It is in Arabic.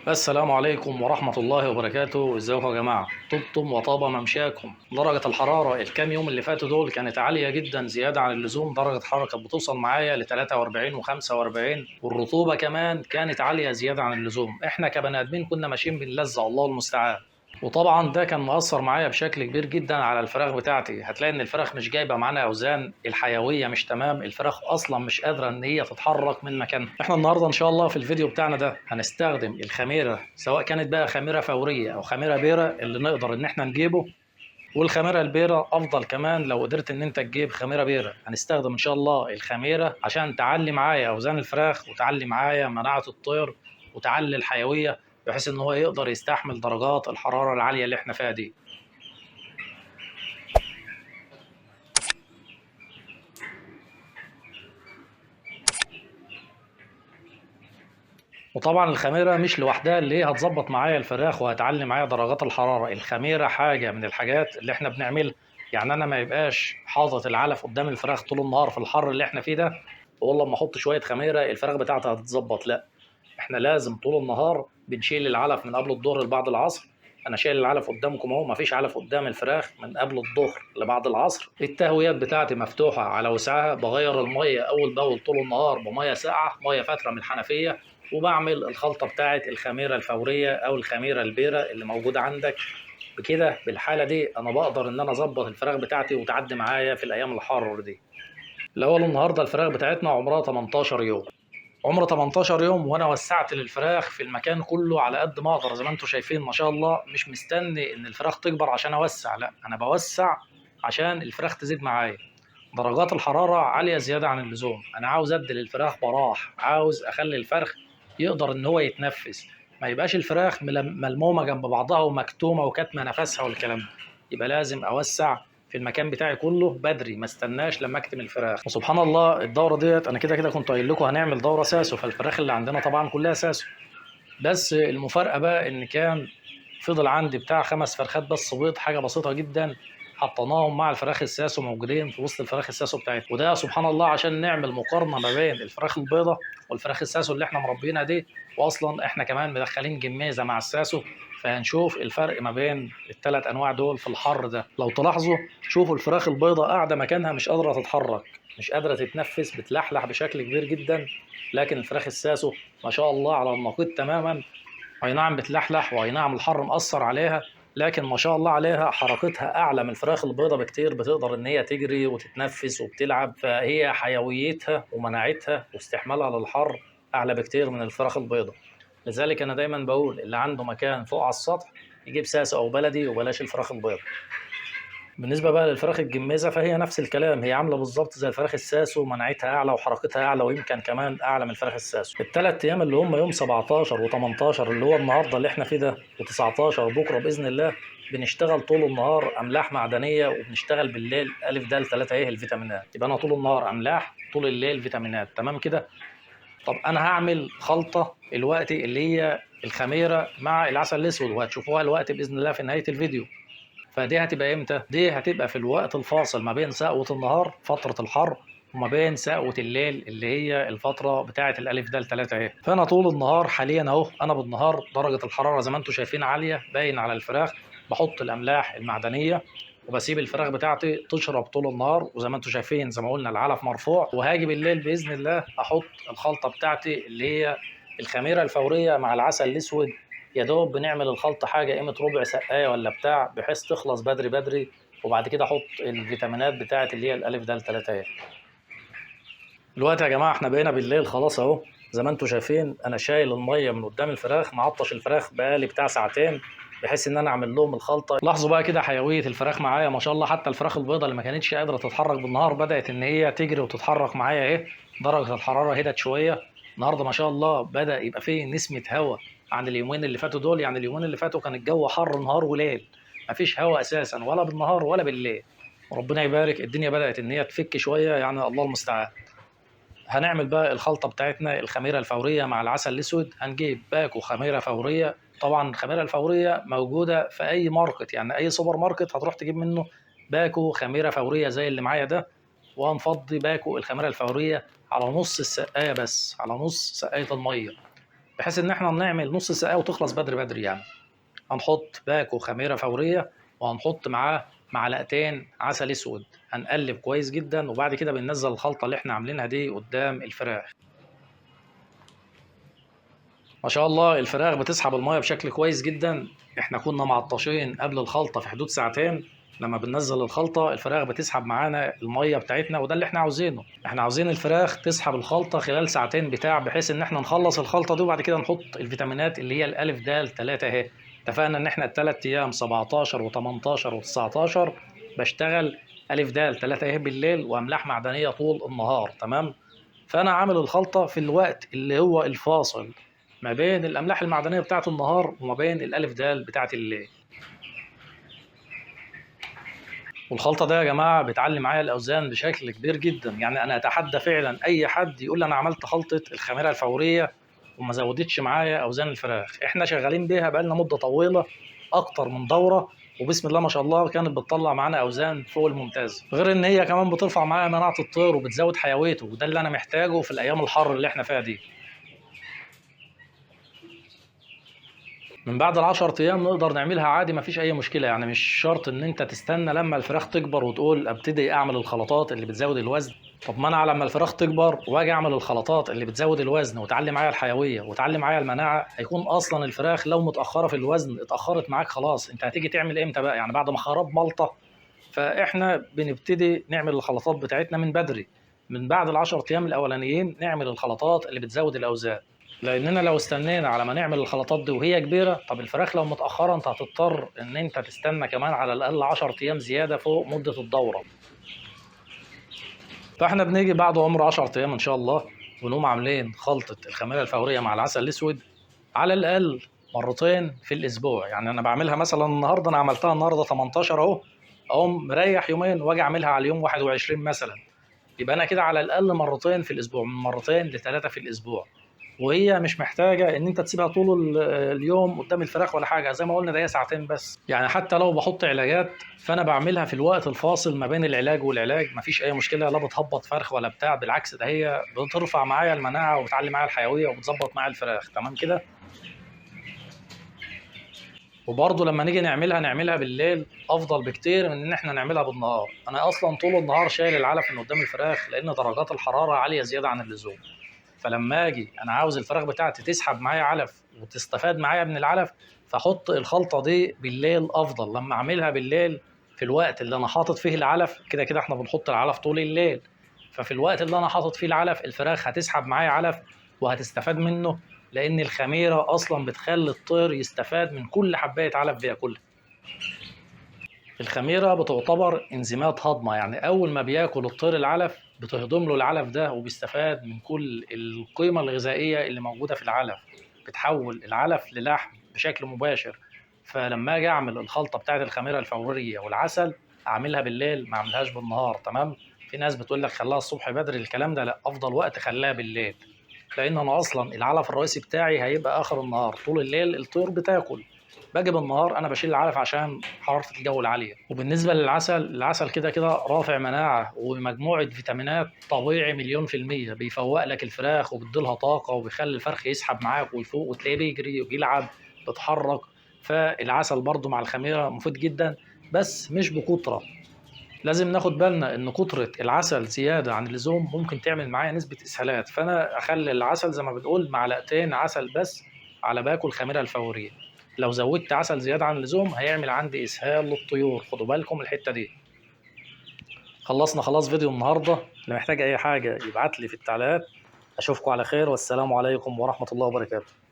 السلام عليكم ورحمة الله وبركاته. ازيكم يا جماعة؟ طبتم وطاب ممشاكم. درجة الحرارة الكام يوم اللي فاتوا دول كانت عالية جدا زيادة عن اللزوم. درجة الحرارة كانت بتوصل معايا ل 43 و45، والرطوبة كمان كانت عالية زيادة عن اللزوم. احنا كبني ادمين كنا ماشيين بنلزق، الله المستعان. وطبعا ده كان مؤثر معايا بشكل كبير جدا على الفراخ بتاعتي. هتلاقي ان الفراخ مش جايبه معانا اوزان، الحيويه مش تمام، الفراخ اصلا مش قادره ان هي تتحرك من مكانها. احنا النهارده ان شاء الله في الفيديو بتاعنا ده هنستخدم الخميره، سواء كانت بقى خميره فوريه او خميره بيره اللي نقدر ان احنا نجيبه. والخميره البيره افضل كمان لو قدرت ان انت تجيب خميره بيره. هنستخدم ان شاء الله الخميره عشان تعلي معايا اوزان الفراخ وتعلي معايا مناعه الطير وتعلي الحيويه، بحيث ان هو يقدر يستحمل درجات الحراره العاليه اللي احنا فيها دي. وطبعا الخميره مش لوحدها اللي هي هتظبط معايا الفراخ وهتعلي معايا درجات الحراره. الخميره حاجه من الحاجات اللي احنا بنعملها. يعني انا ما يبقاش حاطط العلف قدام الفراخ طول النهار في الحر اللي احنا فيه ده، والله لما احط شويه خميره الفراخ بتاعتها هتتظبط. لا، احنا لازم طول النهار بنشيل العلف من قبل الظهر لبعد العصر. انا شايل العلف قدامكم اهو، مفيش علف قدام الفراخ من قبل الظهر لبعد العصر. التهويات بتاعتي مفتوحه على وسعها، بغير الميه اول باول طول النهار بميه ساقعه، ميه فتره من الحنفيه. وبعمل الخلطه بتاعه الخميره الفوريه او الخميره البيره اللي موجوده عندك. بكده بالحاله دي انا بقدر ان انا اظبط الفراخ بتاعتي وتعدي معايا في الايام الحر دي. الاول النهارده الفراخ بتاعتنا عمرها 18 يوم. عمر 18 يوم وانا وسعت للفراخ في المكان كله على قد ما اقدر. زي ما انتم شايفين ما شاء الله، مش مستني ان الفراخ تكبر عشان اوسع، لا انا بوسع عشان الفراخ تزيد معايا. درجات الحرارة عالية زيادة عن اللزوم، انا عاوز ادي للفراخ براح، عاوز اخلي الفرخ يقدر ان هو يتنفس. ما يبقاش الفراخ ملمومة جنب بعضها ومكتومة وكاتمة نفسها والكلام ده. يبقى لازم اوسع في المكان بتاعي كله بدري، ما استناش لما اكتم الفراخ. وسبحان الله الدوره ديت انا كده كده كنت قايل لكم هنعمل دوره ساسو، فالفراخ اللي عندنا طبعا كلها ساسو. بس المفارقه بقى ان كان فضل عندي بتاع 5 فرخات بس بيض، حاجه بسيطه جدا. حطيناهم مع الفراخ الساسو موجودين في وسط الفراخ الساسو بتاعتنا، وده سبحان الله عشان نعمل مقارنه ما بين الفراخ البيضه والفراخ الساسو اللي احنا مربينها دي. واصلا احنا كمان مدخلين جميزه مع الساسو، فهنشوف الفرق ما بين الثلاث انواع دول في الحر ده. لو تلاحظوا شوفوا الفراخ البيضاء قاعده مكانها مش قادره تتحرك، مش قادره تتنفس، بتلحلح بشكل كبير جدا. لكن الفراخ الساسو ما شاء الله على النقيض تماما. اي نعم بتلحلح، واي نعم الحر مأثر عليها، لكن ما شاء الله عليها حركتها اعلى من الفراخ البيضاء بكتير. بتقدر ان هي تجري وتتنفس وبتلعب، فهي حيويتها ومناعتها واستحمالها للحر اعلى بكتير من الفراخ البيضاء. لذلك انا دايما بقول اللي عنده مكان فوق على السطح يجيب ساسة او بلدي وبلاش الفراخ البيضاء. بالنسبه بقى للفراخ الجميزه فهي نفس الكلام، هي عامله بالظبط زي الفراخ الساسو، مناعتها اعلى وحركتها اعلى ويمكن كمان اعلى من الفراخ الساسو. الثلاث ايام اللي هم يوم 17 و18 اللي هو النهارده اللي احنا فيه ده و19 بكره باذن الله، بنشتغل طول النهار املاح معدنيه، وبنشتغل بالليل الف د 3 ايه الفيتامينات. يبقى انا طول النهار املاح، طول الليل فيتامينات، تمام كده. طب انا هعمل خلطه الوقت اللي هي الخميره مع العسل الاسود، وهتشوفوها الوقت باذن الله في نهايه الفيديو. فدي هتبقى امتى؟ دي هتبقى في الوقت الفاصل ما بين سقوة النهار فترة الحر وما بين سقوة الليل اللي هي الفترة بتاعة الألف د 3 اهي. فأنا طول النهار حاليا أهو، أنا بالنهار درجة الحرارة زي ما أنتم شايفين عالية باين على الفراخ. بحط الأملاح المعدنية وبسيب الفراخ بتاعتي تشرب طول النهار، وزي ما انتم شايفين زي ما قلنا العلف مرفوع. وهاجي بالليل باذن الله احط الخلطه بتاعتي اللي هي الخميره الفوريه مع العسل الاسود. يا دوب بنعمل الخلطة حاجة قيمة ربع سقاية ولا بتاع، بحيث تخلص بدري بدري. وبعد كده احط الفيتامينات بتاعت اللي هي الالف د 3 ايه. دلوقتي يا جماعة احنا بقينا بالليل خلاص اهو. زي ما انتم شايفين انا شايل المية من قدام الفراخ، معطش الفراخ بقالي بتاع ساعتين بحيث ان انا اعمل لهم الخلطة. لاحظوا بقى كده حيوية الفراخ معايا ما شاء الله. حتى الفراخ البيضاء اللي ما كانتش قادرة تتحرك بالنهار بدأت ان هي تجري وتتحرك معايا ايه. درجة الحرارة هدت شوية النهارده ما شاء الله، بدأ يبقى فيه نسمة هواء عن اليومين اللي فاتوا دول. يعني اليومين اللي فاتوا كان الجو حر نهار وليل، مفيش هواء اساسا ولا بالنهار ولا بالليل. وربنا يبارك الدنيا بدأت ان هي تفك شوية، يعني الله المستعان. هنعمل بقى الخلطة بتاعتنا الخميرة الفورية مع العسل الأسود. هنجيب باكو خميرة فورية. طبعا الخميرة الفورية موجودة في أي ماركت، يعني أي سوبر ماركت هتروح تجيب منه باكو خميرة فورية زي اللي معايا ده. وهنفضي باكو الخميرة الفورية على نص السقاية، بس على نص سقاية المية. بحيث ان احنا نعمل نص ساعه وتخلص بدري بدري يعني. هنحط باكو خميره فوريه، وهنحط معاه معلقتين عسل اسود، هنقلب كويس جدا، وبعد كده بننزل الخلطه اللي احنا عاملينها دي قدام الفراخ. ما شاء الله الفراخ بتسحب الميه بشكل كويس جدا. احنا كنا معطشين قبل الخلطه في حدود ساعتين، لما بننزل الخلطه الفراخ بتسحب معانا الميه بتاعتنا، وده اللي احنا عاوزينه. احنا عاوزين الفراخ تسحب الخلطه خلال ساعتين بتاع، بحيث ان احنا نخلص الخلطه دي وبعد كده نحط الفيتامينات اللي هي الالف د 3 اهي. اتفقنا ان احنا الثلاث ايام 17 و18 و19 بشتغل الف د 3 اهي بالليل، واملاح معدنيه طول النهار، تمام. فانا عامل الخلطه في الوقت اللي هو الفاصل ما بين الاملاح المعدنيه بتاعه النهار وما بين الالف دال بتاعه الليل. والخلطه ده يا جماعه بتعلي معايا الاوزان بشكل كبير جدا. يعني انا اتحدى فعلا اي حد يقول لي انا عملت خلطه الخميره الفوريه وما زودتش معايا اوزان الفراخ. احنا شغالين بيها بقالنا مده طويله، اكتر من دوره، وبسم الله ما شاء الله كانت بتطلع معانا اوزان فوق الممتاز. غير ان هي كمان بترفع معايا مناعه الطير وبتزود حيويته، وده اللي انا محتاجه في الايام الحر اللي احنا فيها دي. من بعد ال10 ايام نقدر نعملها عادي، مفيش اي مشكله. يعني مش شرط ان انت تستنى لما الفراخ تكبر وتقول ابتدي اعمل الخلطات اللي بتزود الوزن. طب ما انا لما الفراخ تكبر واجي اعمل الخلطات اللي بتزود الوزن وتعلي معايا الحيويه وتعلي معايا المناعه، هيكون اصلا الفراخ لو متاخره في الوزن اتاخرت معاك خلاص. انت هتيجي تعمل امتى بقى؟ يعني بعد ما خراب ملطه. فاحنا بنبتدي نعمل الخلطات بتاعتنا من بدري، من بعد ال10 ايام الاولانيين نعمل الخلطات اللي بتزود الاوزان. لاننا لو استنينا على ما نعمل الخلطات دي وهي كبيره، طب الفراخ لو متاخره انت هتضطر ان انت تستنى كمان على الاقل 10 ايام زياده فوق مده الدوره. فاحنا بنيجي بعد عمر 10 ايام ان شاء الله ونقوم عاملين خلطه الخميره الفوريه مع العسل الاسود على الاقل مرتين في الاسبوع. يعني انا بعملها مثلا النهارده، انا عملتها النهارده 18 اهو، اقوم مريح يومين واجي اعملها على اليوم 21 مثلا. يبقى انا كده على الاقل مرتين في الاسبوع، من مرتين لثلاثه في الاسبوع. وهي مش محتاجه ان انت تسيبها طول اليوم قدام الفراخ ولا حاجه، زي ما قلنا ده هي ساعتين بس. يعني حتى لو بحط علاجات فانا بعملها في الوقت الفاصل ما بين العلاج والعلاج، مفيش اي مشكله، لا بتهبط فرخ ولا بتاع، بالعكس ده هي بترفع معايا المناعه وبتعلي معايا الحيويه وبتظبط معايا الفراخ، تمام كده. وبرضه لما نيجي نعملها بالليل افضل بكتير من ان احنا نعملها بالنهار. انا اصلا طول النهار شايل العلف من قدام الفراخ لان درجات الحراره عاليه زياده عن اللزوم. فلما اجي انا عاوز الفراخ بتاعتي تسحب معايا علف وتستفاد معايا من العلف، فاحط الخلطه دي بالليل افضل. لما اعملها بالليل في الوقت اللي انا حاطط فيه العلف، كده كده احنا بنحط العلف طول الليل، ففي الوقت اللي انا حاطط فيه العلف الفراخ هتسحب معايا علف وهتستفاد منه، لان الخميره اصلا بتخلي الطير يستفاد من كل حبايه علف بياكلها. الخميرة بتعتبر انزيمات هضمة، يعني أول ما بياكل الطير العلف بتهضم له العلف ده وبيستفاد من كل القيمة الغذائية اللي موجودة في العلف، بتحول العلف للحم بشكل مباشر. فلما أجي أعمل الخلطة بتاعت الخميرة الفورية والعسل أعملها بالليل، ما أعملهاش بالنهار، تمام؟ في ناس بتقول لك خليها الصبح بدري، الكلام ده لا، أفضل وقت خليها بالليل. لأن أنا أصلا العلف الرئيسي بتاعي هيبقى آخر النهار، طول الليل الطيور بتاكل، باجي بالنهار انا بشيل العلف عشان حراره الجو العاليه. وبالنسبه للعسل، العسل كده كده رافع مناعه ومجموعه فيتامينات طبيعي مليون في الميه، بيفوق لك الفراخ وبيديلها طاقه وبيخلي الفرخ يسحب معاك ويفوق وتلاقيه بيجري وبيلعب بيتحرك. فالعسل برضو مع الخميره مفيد جدا، بس مش بكتره. لازم ناخد بالنا ان كترة العسل زيادة عن اللزوم ممكن تعمل معايا نسبة اسهالات، فانا اخلي العسل زي ما بنقول معلقتين عسل بس على باكل الخميرة الفورية. لو زودت عسل زيادة عن اللزوم هيعمل عندي اسهال للطيور، خدوا بالكم الحتة دي. خلصنا خلاص فيديو النهاردة، اللي محتاج اي حاجة يبعت لي في التعليقات. اشوفكم على خير، والسلام عليكم ورحمة الله وبركاته.